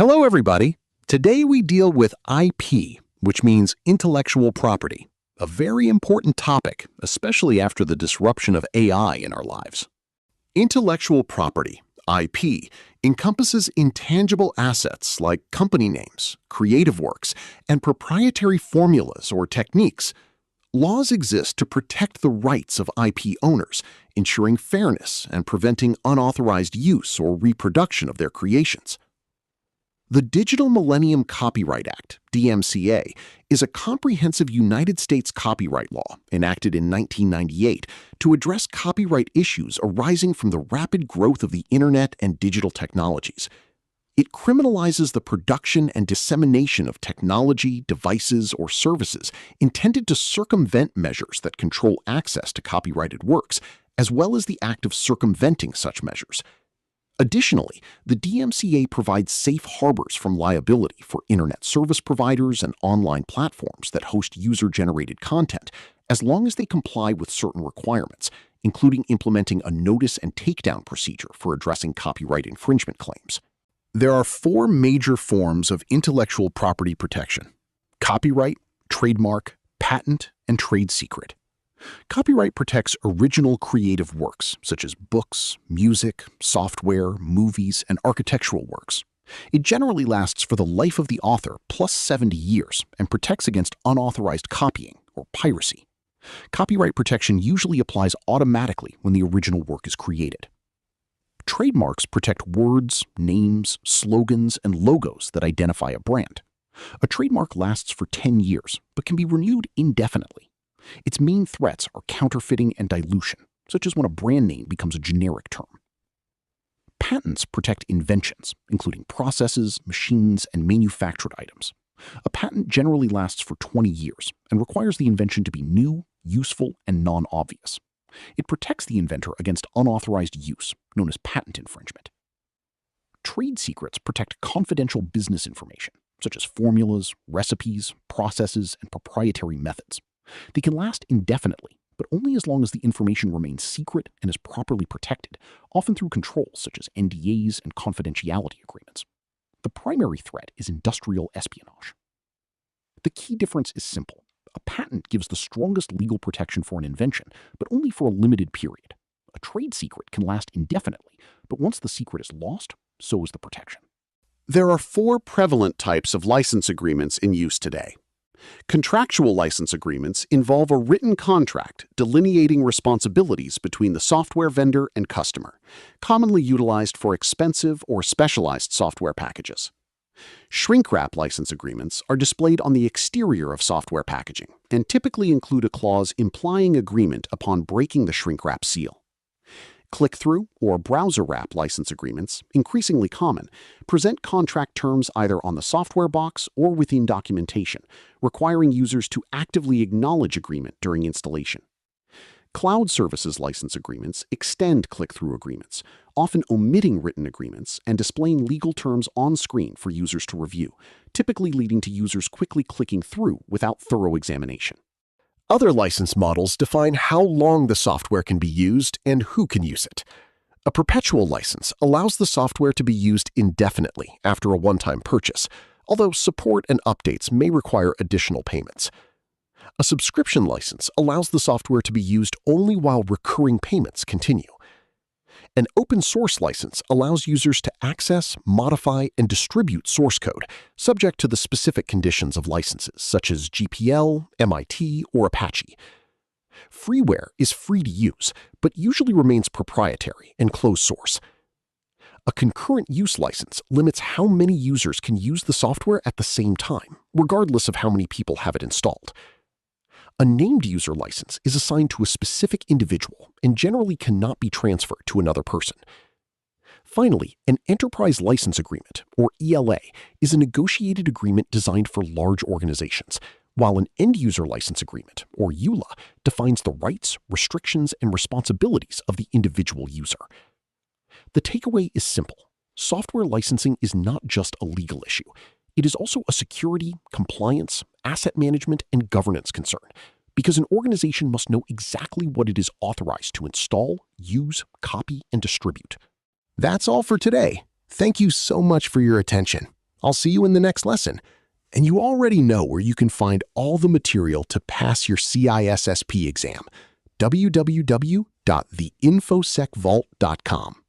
Hello, everybody. Today we deal with IP, which means intellectual property, a very important topic, especially after the disruption of AI in our lives. Intellectual property, IP, encompasses intangible assets like company names, creative works, and proprietary formulas or techniques. Laws exist to protect the rights of IP owners, ensuring fairness and preventing unauthorized use or reproduction of their creations. The Digital Millennium Copyright Act, DMCA, is a comprehensive United States copyright law enacted in 1998 to address copyright issues arising from the rapid growth of the Internet and digital technologies. It criminalizes the production and dissemination of technology, devices, or services intended to circumvent measures that control access to copyrighted works, as well as the act of circumventing such measures. Additionally, the DMCA provides safe harbors from liability for Internet service providers and online platforms that host user-generated content, as long as they comply with certain requirements, including implementing a notice and takedown procedure for addressing copyright infringement claims. There are four major forms of intellectual property protection: copyright, trademark, patent, and trade secret. Copyright protects original creative works, such as books, music, software, movies, and architectural works. It generally lasts for the life of the author plus 70 years and protects against unauthorized copying or piracy. Copyright protection usually applies automatically when the original work is created. Trademarks protect words, names, slogans, and logos that identify a brand. A trademark lasts for 10 years, but can be renewed indefinitely. Its main threats are counterfeiting and dilution, such as when a brand name becomes a generic term. Patents protect inventions, including processes, machines, and manufactured items. A patent generally lasts for 20 years and requires the invention to be new, useful, and non-obvious. It protects the inventor against unauthorized use, known as patent infringement. Trade secrets protect confidential business information, such as formulas, recipes, processes, and proprietary methods. They can last indefinitely, but only as long as the information remains secret and is properly protected, often through controls such as NDAs and confidentiality agreements. The primary threat is industrial espionage. The key difference is simple. A patent gives the strongest legal protection for an invention, but only for a limited period. A trade secret can last indefinitely, but once the secret is lost, so is the protection. There are four prevalent types of license agreements in use today. Contractual license agreements involve a written contract delineating responsibilities between the software vendor and customer, commonly utilized for expensive or specialized software packages. Shrink-wrap license agreements are displayed on the exterior of software packaging and typically include a clause implying agreement upon breaking the shrink-wrap seal. Click-through or browser-wrap license agreements, increasingly common, present contract terms either on the software box or within documentation, requiring users to actively acknowledge agreement during installation. Cloud services license agreements extend click-through agreements, often omitting written agreements and displaying legal terms on screen for users to review, typically leading to users quickly clicking through without thorough examination. Other license models define how long the software can be used and who can use it. A perpetual license allows the software to be used indefinitely after a one-time purchase, although support and updates may require additional payments. A subscription license allows the software to be used only while recurring payments continue. An open-source license allows users to access, modify, and distribute source code, subject to the specific conditions of licenses, such as GPL, MIT, or Apache. Freeware is free to use, but usually remains proprietary and closed source. A concurrent use license limits how many users can use the software at the same time, regardless of how many people have it installed. A named user license is assigned to a specific individual and generally cannot be transferred to another person. Finally, an enterprise license agreement, or ELA, is a negotiated agreement designed for large organizations, while an end-user license agreement, or EULA, defines the rights, restrictions, and responsibilities of the individual user. The takeaway is simple. Software licensing is not just a legal issue. It is also a security, compliance, asset management, and governance concern, because an organization must know exactly what it is authorized to install, use, copy, and distribute. That's all for today. Thank you so much for your attention. I'll see you in the next lesson. And you already know where you can find all the material to pass your CISSP exam: www.theinfosecvault.com.